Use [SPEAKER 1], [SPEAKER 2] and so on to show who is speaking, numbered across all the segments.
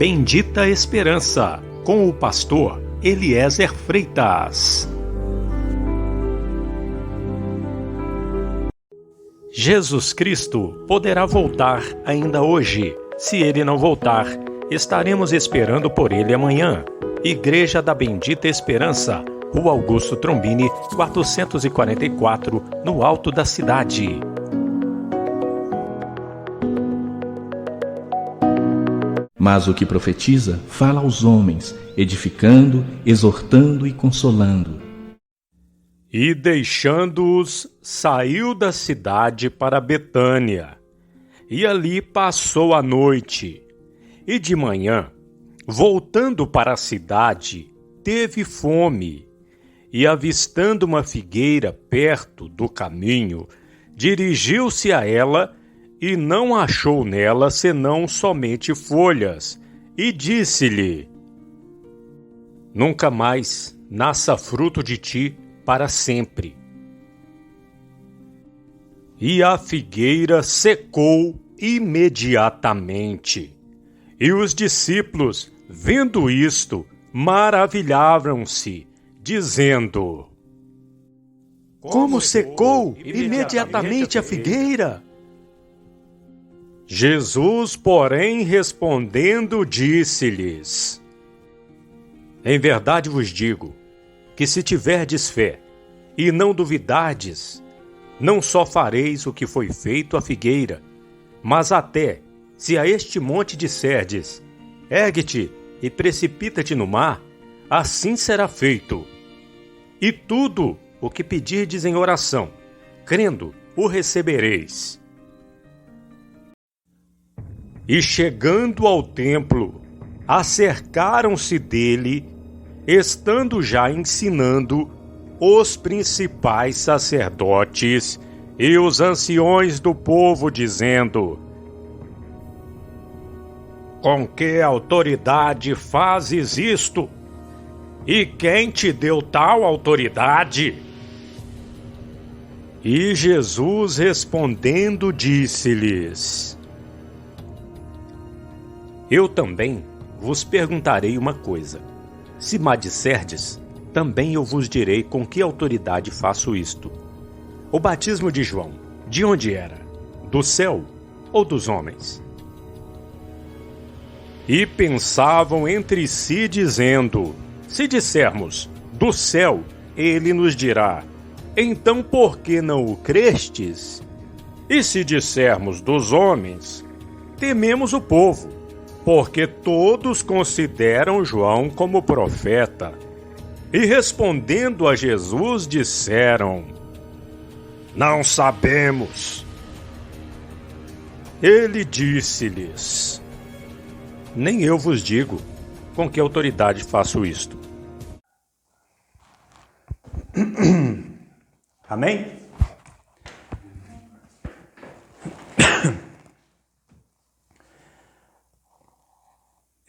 [SPEAKER 1] Bendita Esperança, com o pastor Eliezer Freitas. Jesus Cristo poderá voltar ainda hoje. Se Ele não voltar, estaremos esperando por Ele amanhã. Igreja da Bendita Esperança, Rua Augusto Trombini, 444, no alto da cidade.
[SPEAKER 2] Mas o que profetiza, fala aos homens, edificando, exortando e consolando.
[SPEAKER 1] E deixando-os, saiu da cidade para Betânia, e ali passou a noite. E de manhã, voltando para a cidade, teve fome, e avistando uma figueira perto do caminho, dirigiu-se a ela e não achou nela senão somente folhas, e disse-lhe: Nunca mais nasça fruto de ti para sempre. E a figueira secou imediatamente. E os discípulos, vendo isto, maravilhavam-se, dizendo: Como secou imediatamente a figueira? Jesus, porém, respondendo, disse-lhes: Em verdade vos digo, que se tiverdes fé, e não duvidardes, não só fareis o que foi feito à figueira, mas até, se a este monte disserdes, ergue-te e precipita-te no mar, assim será feito. E tudo o que pedirdes em oração, crendo, o recebereis. E chegando ao templo, acercaram-se dele, estando já ensinando os principais sacerdotes e os anciões do povo, dizendo: Com que autoridade fazes isto? E quem te deu tal autoridade? E Jesus respondendo disse-lhes: Eu também vos perguntarei uma coisa. Se me disserdes, também eu vos direi com que autoridade faço isto. O batismo de João, de onde era? Do céu ou dos homens? E pensavam entre si, dizendo: Se dissermos, do céu, ele nos dirá: Então por que não o crestes? E se dissermos dos homens, tememos o povo, porque todos consideram João como profeta. E respondendo a Jesus, disseram: Não sabemos. Ele disse-lhes: Nem eu vos digo com que autoridade faço isto. Amém?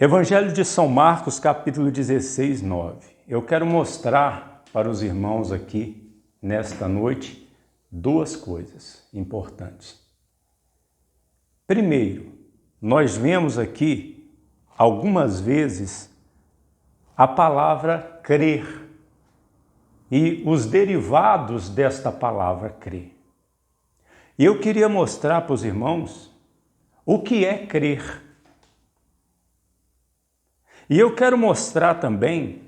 [SPEAKER 1] Evangelho de São Marcos, capítulo 16, 9. Eu quero mostrar para os irmãos aqui, nesta noite, duas coisas importantes. Primeiro, nós vemos aqui, algumas vezes, a palavra crer e os derivados desta palavra crer. E eu queria mostrar para os irmãos o que é crer. E eu quero mostrar também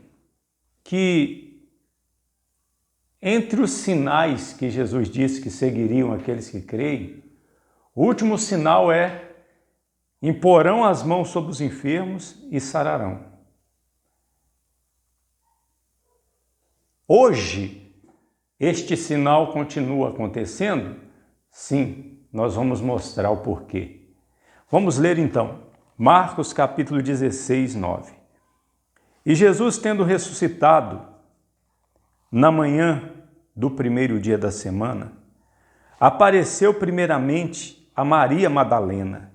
[SPEAKER 1] que entre os sinais que Jesus disse que seguiriam aqueles que creem, o último sinal é: imporão as mãos sobre os enfermos e sararão. Hoje, este sinal continua acontecendo? Sim, nós vamos mostrar o porquê. Vamos ler então, Marcos capítulo 16, 9. E Jesus, tendo ressuscitado na manhã do primeiro dia da semana, apareceu primeiramente a Maria Madalena,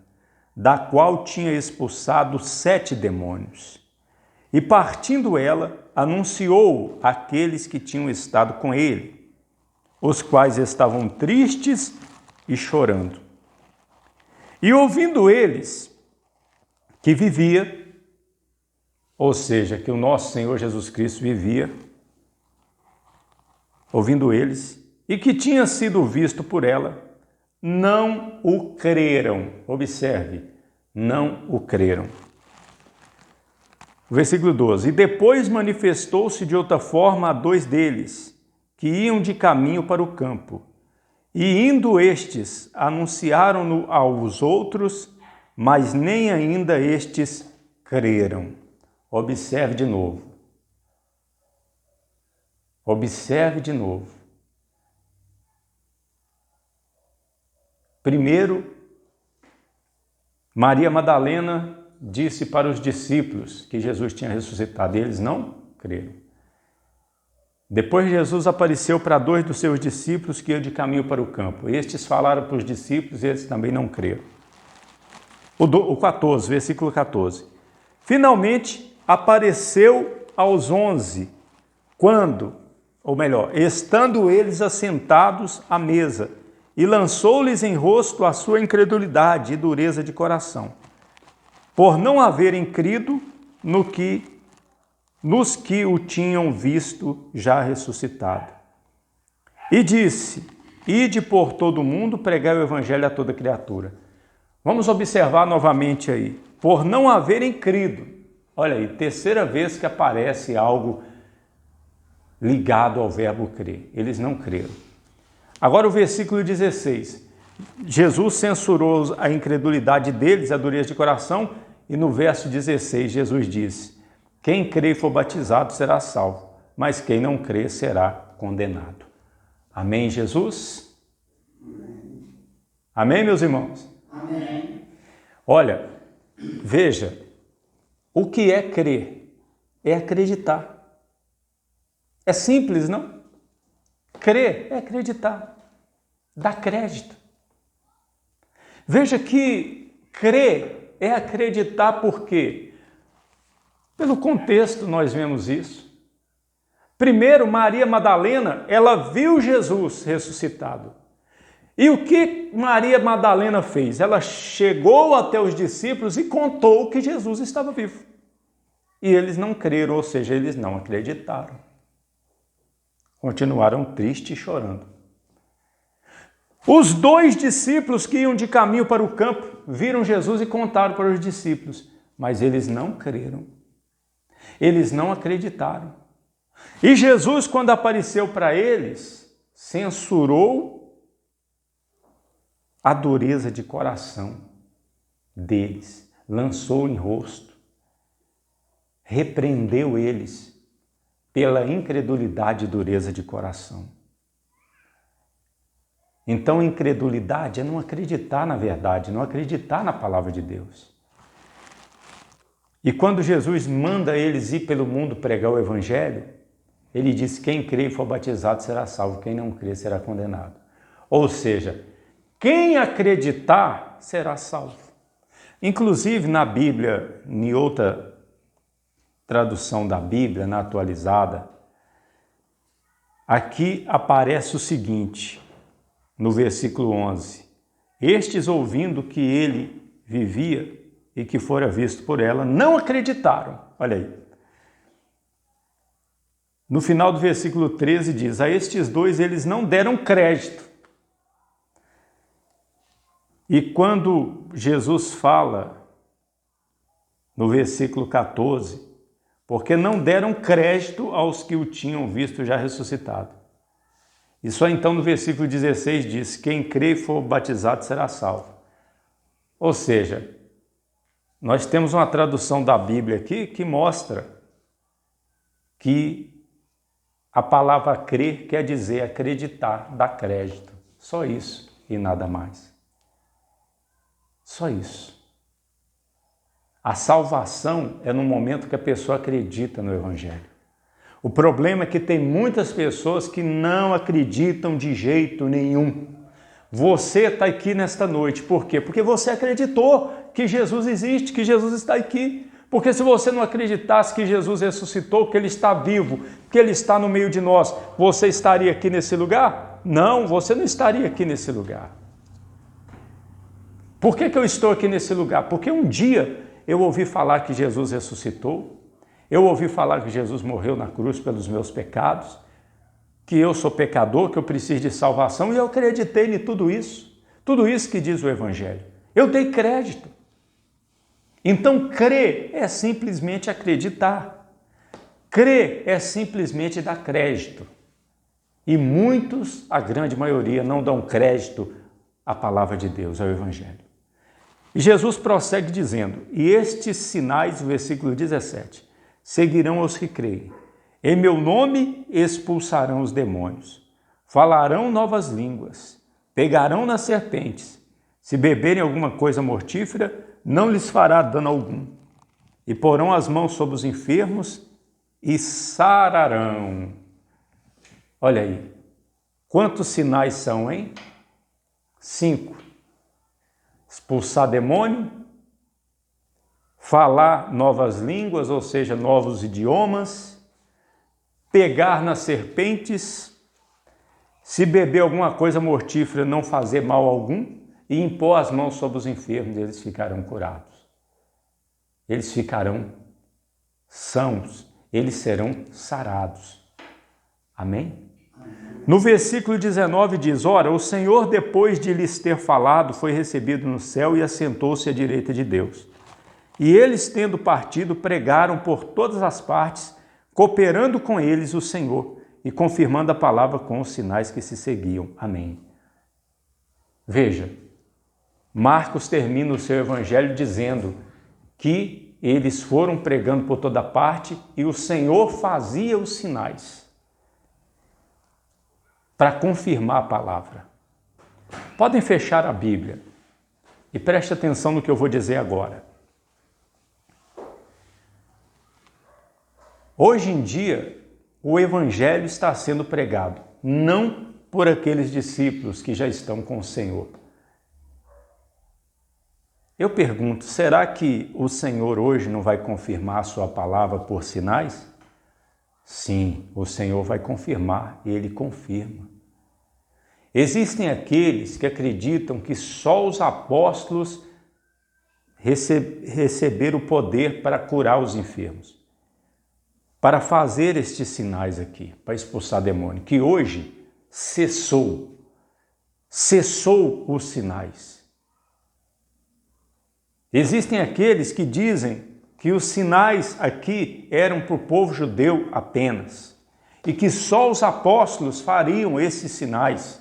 [SPEAKER 1] da qual tinha expulsado 7 demônios. E partindo ela, anunciou àqueles que tinham estado com ele, os quais estavam tristes e chorando. E ouvindo eles que vivia ou seja, que o nosso Senhor Jesus Cristo vivia, ouvindo eles, e que tinha sido visto por ela, não o creram. Observe, não o creram. Versículo 12. E depois manifestou-se de outra forma a dois deles, que iam de caminho para o campo. E indo estes, anunciaram-no aos outros, mas nem ainda estes creram. Observe de novo. Observe de novo. Primeiro, Maria Madalena disse para os discípulos que Jesus tinha ressuscitado, e eles não creram. Depois Jesus apareceu para dois dos seus discípulos que iam de caminho para o campo. Estes falaram para os discípulos e eles também não creram. O 14, versículo 14. Finalmente apareceu aos 11, quando, ou melhor, estando eles assentados à mesa, e lançou-lhes em rosto a sua incredulidade e dureza de coração, por não haverem crido nos que o tinham visto já ressuscitado. E disse: ide por todo o mundo, pregai o evangelho a toda criatura. Vamos observar novamente aí. Por não haverem crido. Olha aí, terceira vez que aparece algo ligado ao verbo crer. Eles não creram. Agora o versículo 16. Jesus censurou a incredulidade deles, a dureza de coração, e no verso 16 Jesus disse: quem crê e for batizado será salvo, mas quem não crê será condenado. Amém, Jesus? Amém, meus irmãos?
[SPEAKER 3] Amém.
[SPEAKER 1] Olha, veja, o que é crer? É acreditar. É simples, não? Crer é acreditar, dar crédito. Veja que crer é acreditar por quê? Pelo contexto nós vemos isso. Primeiro, Maria Madalena, ela viu Jesus ressuscitado. E o que Maria Madalena fez? Ela chegou até os discípulos e contou que Jesus estava vivo. E eles não creram, ou seja, eles não acreditaram. Continuaram tristes e chorando. Os dois discípulos que iam de caminho para o campo viram Jesus e contaram para os discípulos, mas eles não creram. Eles não acreditaram. E Jesus, quando apareceu para eles, censurou a dureza de coração deles, lançou em rosto, repreendeu eles pela incredulidade e dureza de coração. Então, incredulidade é não acreditar na verdade, não acreditar na palavra de Deus. E quando Jesus manda eles ir pelo mundo pregar o evangelho, ele diz: quem crê e for batizado será salvo, quem não crê será condenado. Ou seja, quem acreditar será salvo. Inclusive na Bíblia, em outra tradução da Bíblia, na atualizada, aqui aparece o seguinte, no versículo 11: estes, ouvindo que ele vivia e que fora visto por ela, não acreditaram. Olha aí. No final do versículo 13 diz: a estes dois eles não deram crédito. E quando Jesus fala, no versículo 14, porque não deram crédito aos que o tinham visto já ressuscitado. E só então no versículo 16 diz: quem crê e for batizado será salvo. Ou seja, nós temos uma tradução da Bíblia aqui que mostra que a palavra crer quer dizer acreditar, dar crédito. Só isso e nada mais. Só isso. A salvação é no momento que a pessoa acredita no Evangelho. O problema é que tem muitas pessoas que não acreditam de jeito nenhum. Você está aqui nesta noite. Por quê? Porque você acreditou que Jesus existe, que Jesus está aqui. Porque se você não acreditasse que Jesus ressuscitou, que Ele está vivo, que Ele está no meio de nós, você estaria aqui nesse lugar? Não, você não estaria aqui nesse lugar. Por que eu estou aqui nesse lugar? Porque um dia eu ouvi falar que Jesus ressuscitou, Eu ouvi falar que Jesus morreu na cruz pelos meus pecados, que eu sou pecador, que eu preciso de salvação, e eu acreditei em tudo isso que diz o Evangelho. Eu dei crédito. Então, crer é simplesmente acreditar. Crer é simplesmente dar crédito. E muitos, a grande maioria, não dão crédito à palavra de Deus, ao Evangelho. E Jesus prossegue dizendo, e estes sinais, versículo 17, seguirão os que creem. Em meu nome expulsarão os demônios, falarão novas línguas, pegarão nas serpentes. Se beberem alguma coisa mortífera, não lhes fará dano algum. E porão as mãos sobre os enfermos e sararão. Olha aí, quantos sinais são, hein? 5. Expulsar demônio, falar novas línguas, ou seja, novos idiomas, pegar nas serpentes, se beber alguma coisa mortífera, não fazer mal algum, e impor as mãos sobre os enfermos, eles ficarão curados. Eles ficarão sãos, eles serão sarados. Amém? No versículo 19 diz, ora, o Senhor, depois de lhes ter falado, foi recebido no céu e assentou-se à direita de Deus. E eles, tendo partido, pregaram por todas as partes, cooperando com eles o Senhor e confirmando a palavra com os sinais que se seguiam. Amém. Veja, Marcos termina o seu evangelho dizendo que eles foram pregando por toda parte e o Senhor fazia os sinais para confirmar a palavra. Podem fechar a Bíblia e preste atenção no que eu vou dizer agora. Hoje em dia, o Evangelho está sendo pregado, não por aqueles discípulos que já estão com o Senhor. Eu pergunto, será que o Senhor hoje não vai confirmar a sua palavra por sinais? Sim, o Senhor vai confirmar, e Ele confirma. Existem aqueles que acreditam que só os apóstolos receberam o poder para curar os enfermos, para fazer estes sinais aqui, para expulsar demônio, que hoje cessou os sinais. Existem aqueles que dizem que os sinais aqui eram para o povo judeu apenas, e que só os apóstolos fariam esses sinais,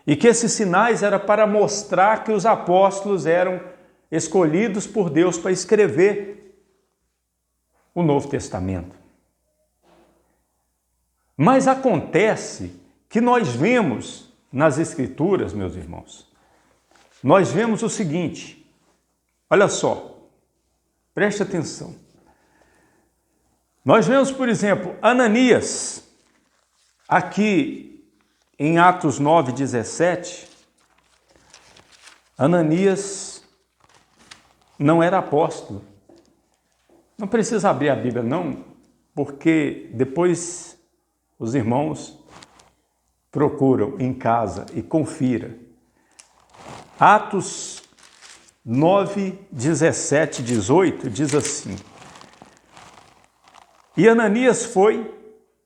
[SPEAKER 1] e que esses sinais eram para mostrar que os apóstolos eram escolhidos por Deus para escrever o Novo Testamento. Mas acontece que nós vemos nas Escrituras, meus irmãos, nós vemos o seguinte, olha só, preste atenção. Nós vemos, por exemplo, Ananias, aqui em Atos 9:17, Ananias não era apóstolo. Não precisa abrir a Bíblia, não, porque depois os irmãos procuram em casa e confira. Atos 9:17, 18 diz assim: E Ananias foi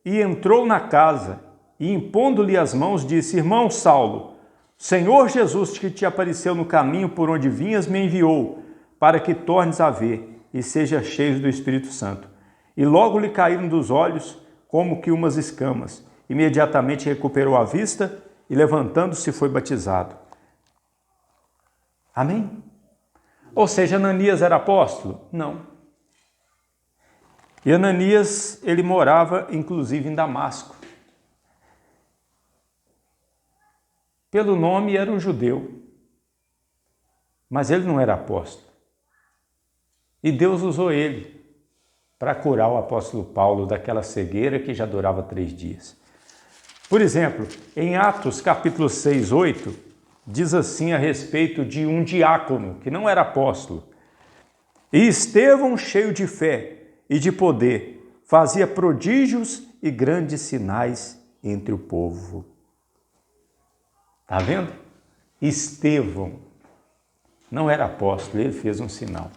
[SPEAKER 1] e entrou na casa, e impondo-lhe as mãos, disse: Irmão Saulo, Senhor Jesus, que te apareceu no caminho por onde vinhas, me enviou, para que tornes a ver e seja cheio do Espírito Santo. E logo lhe caíram dos olhos como que umas escamas. Imediatamente recuperou a vista e, levantando-se, foi batizado. Amém? Ou seja, Ananias era apóstolo? Não. E Ananias, ele morava, inclusive, em Damasco. Pelo nome, era um judeu, mas ele não era apóstolo. E Deus usou ele para curar o apóstolo Paulo daquela cegueira que já durava 3 dias. Por exemplo, em Atos capítulo 6, 8, diz assim a respeito de um diácono que não era apóstolo. E Estevão, cheio de fé e de poder, fazia prodígios e grandes sinais entre o povo. Está vendo? Estevão não era apóstolo, ele fez um sinal.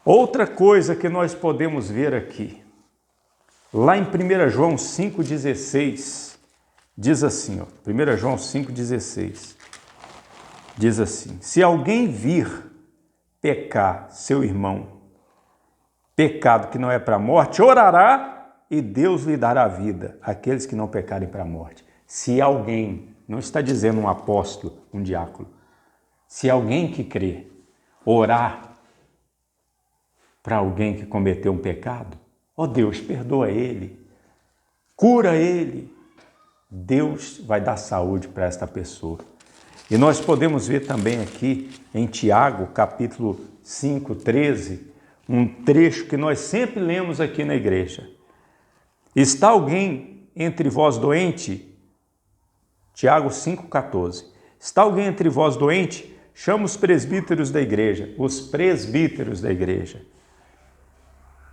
[SPEAKER 1] Outra coisa que nós podemos ver aqui, lá em 1 João 5,16, diz assim, 1 João 5,16, diz assim: se alguém vir pecar seu irmão, pecado que não é para a morte, orará e Deus lhe dará vida, aqueles que não pecarem para a morte. Se alguém, não está dizendo um apóstolo, um diácono, se alguém que crê orar para alguém que cometeu um pecado, Deus, perdoa ele, cura ele, Deus vai dar saúde para esta pessoa. E nós podemos ver também aqui em Tiago, capítulo 5, 13, um trecho que nós sempre lemos aqui na igreja. Está alguém entre vós doente? Tiago 5, 14. Está alguém entre vós doente? Chama os presbíteros da igreja, os presbíteros da igreja.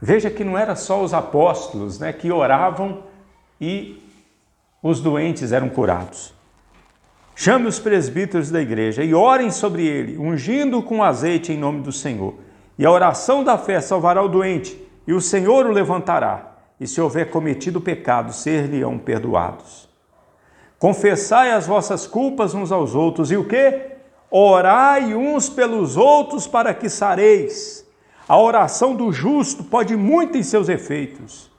[SPEAKER 1] Veja que não era só os apóstolos, que oravam e os doentes eram curados. Chame os presbíteros da igreja e orem sobre ele, ungindo com azeite em nome do Senhor. E a oração da fé salvará o doente, e o Senhor o levantará. E se houver cometido pecado, ser-lhe-ão perdoados. Confessai as vossas culpas uns aos outros, e o quê? Orai uns pelos outros para que sareis. A oração do justo pode muito em seus efeitos.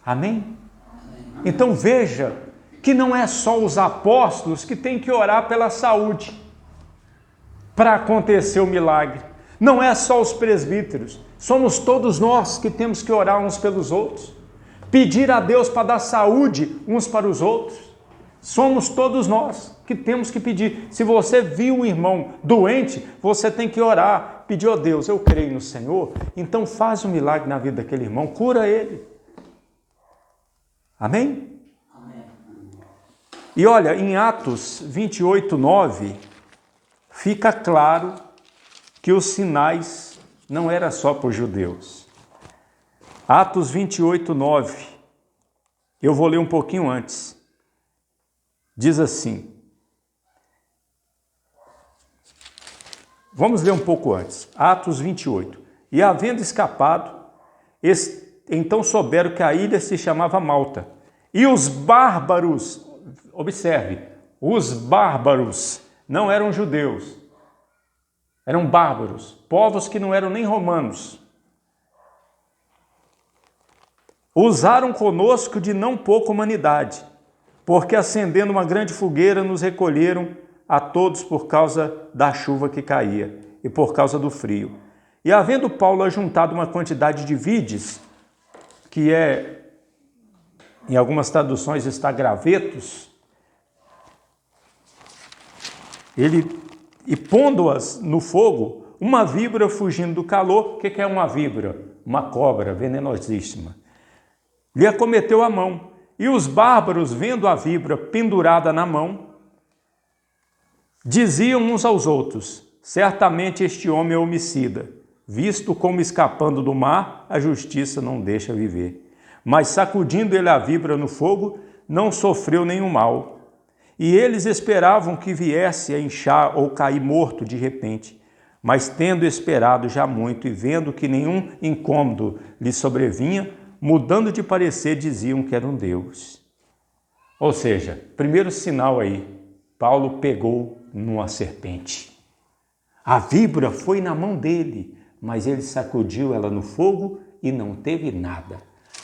[SPEAKER 1] Amém? Então veja que não é só os apóstolos que têm que orar pela saúde para acontecer o milagre. Não é só os presbíteros. Somos todos nós que temos que orar uns pelos outros. Pedir a Deus para dar saúde uns para os outros. Somos todos nós que temos que pedir. Se você viu um irmão doente, você tem que orar. Pedir, Deus, eu creio no Senhor, então faz um milagre na vida daquele irmão, cura ele. Amém? Amém. E olha, em Atos 28, 9, fica claro que os sinais não eram só para os judeus. Atos 28, 9, eu vou ler um pouquinho antes. Diz assim, vamos ler um pouco antes, Atos 28. E havendo escapado, então souberam que a ilha se chamava Malta. E os bárbaros, observe, os bárbaros não eram judeus, eram bárbaros, povos que não eram nem romanos. Usaram conosco de não pouca humanidade, porque acendendo uma grande fogueira nos recolheram a todos por causa da chuva que caía e por causa do frio. E havendo Paulo ajuntado uma quantidade de vides, que em algumas traduções está gravetos, e pondo-as no fogo, uma víbora fugindo do calor. O que é uma víbora? Uma cobra venenosíssima. Lhe acometeu a mão. E os bárbaros, vendo a víbora pendurada na mão, diziam uns aos outros: certamente este homem é homicida, visto como escapando do mar, a justiça não deixa viver. Mas sacudindo ele a víbora no fogo, não sofreu nenhum mal. E eles esperavam que viesse a inchar ou cair morto de repente. Mas tendo esperado já muito e vendo que nenhum incômodo lhe sobrevinha, mudando de parecer, diziam que era um deus. Ou seja, primeiro sinal aí, Paulo pegou numa serpente. A víbora foi na mão dele, mas ele sacudiu ela no fogo e não teve nada.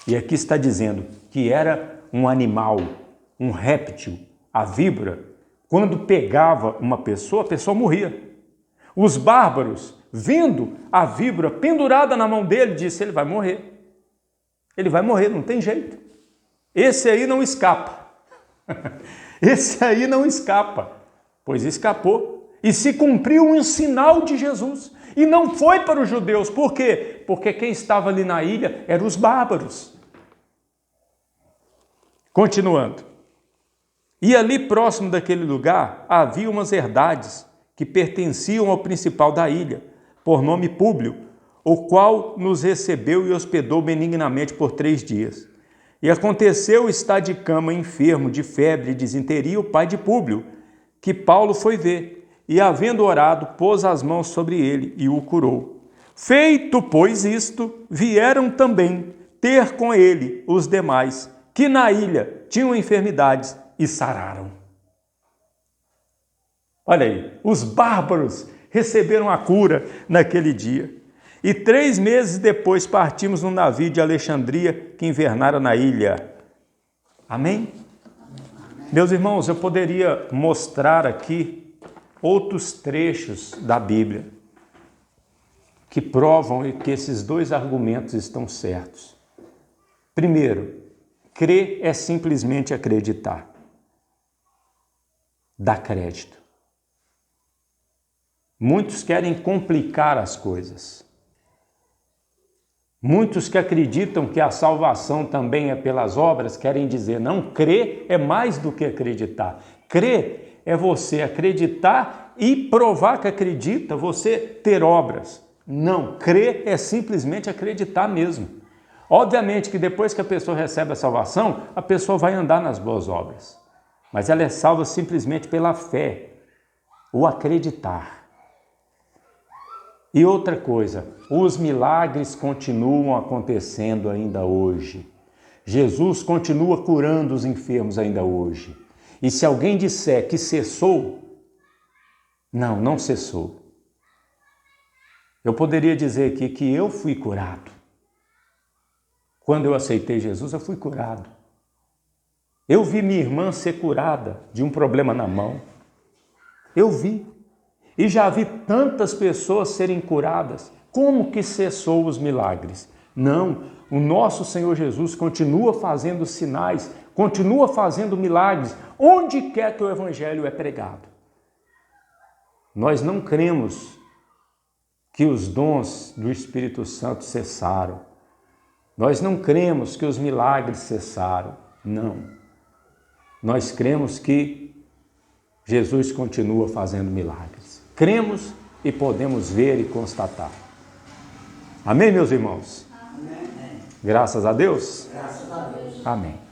[SPEAKER 1] E aqui está dizendo que era um animal, um réptil. A víbora, quando pegava uma pessoa, a pessoa morria. Os bárbaros, vendo a víbora pendurada na mão dele, disse: ele vai morrer. Ele vai morrer, não tem jeito. Esse aí não escapa. Esse aí não escapa. Pois escapou. E se cumpriu um sinal de Jesus. E não foi para os judeus. Por quê? Porque quem estava ali na ilha eram os bárbaros. Continuando. E ali próximo daquele lugar havia umas herdades que pertenciam ao principal da ilha, por nome Públio, o qual nos recebeu e hospedou benignamente por 3 dias. E aconteceu estar de cama enfermo de febre e disenteria o pai de Públio, que Paulo foi ver, e havendo orado, pôs as mãos sobre ele e o curou. Feito, pois, isto, vieram também ter com ele os demais, que na ilha tinham enfermidades, e sararam. Olha aí, os bárbaros receberam a cura naquele dia. E 3 meses depois partimos num navio de Alexandria que invernara na ilha. Amém? Meus irmãos, eu poderia mostrar aqui outros trechos da Bíblia que provam que esses 2 argumentos estão certos. Primeiro, crer é simplesmente acreditar. Dá crédito. Muitos querem complicar as coisas. Muitos que acreditam que a salvação também é pelas obras, querem dizer, não, crer é mais do que acreditar. Crer é você acreditar e provar que acredita, você ter obras. Não, crer é simplesmente acreditar mesmo. Obviamente que depois que a pessoa recebe a salvação, a pessoa vai andar nas boas obras. Mas ela é salva simplesmente pela fé, o acreditar. E outra coisa, os milagres continuam acontecendo ainda hoje. Jesus continua curando os enfermos ainda hoje. E se alguém disser que cessou, não cessou. Eu poderia dizer aqui que eu fui curado. Quando eu aceitei Jesus, eu fui curado. Eu vi minha irmã ser curada de um problema na mão. Eu vi. E já vi tantas pessoas serem curadas. Como que cessou os milagres? Não, o nosso Senhor Jesus continua fazendo sinais, continua fazendo milagres, onde quer que o Evangelho é pregado. Nós não cremos que os dons do Espírito Santo cessaram. Nós não cremos que os milagres cessaram. Não. Nós cremos que Jesus continua fazendo milagres. Cremos e podemos ver e constatar. Amém, meus irmãos? Amém. Graças a Deus?
[SPEAKER 3] Graças a Deus.
[SPEAKER 1] Amém.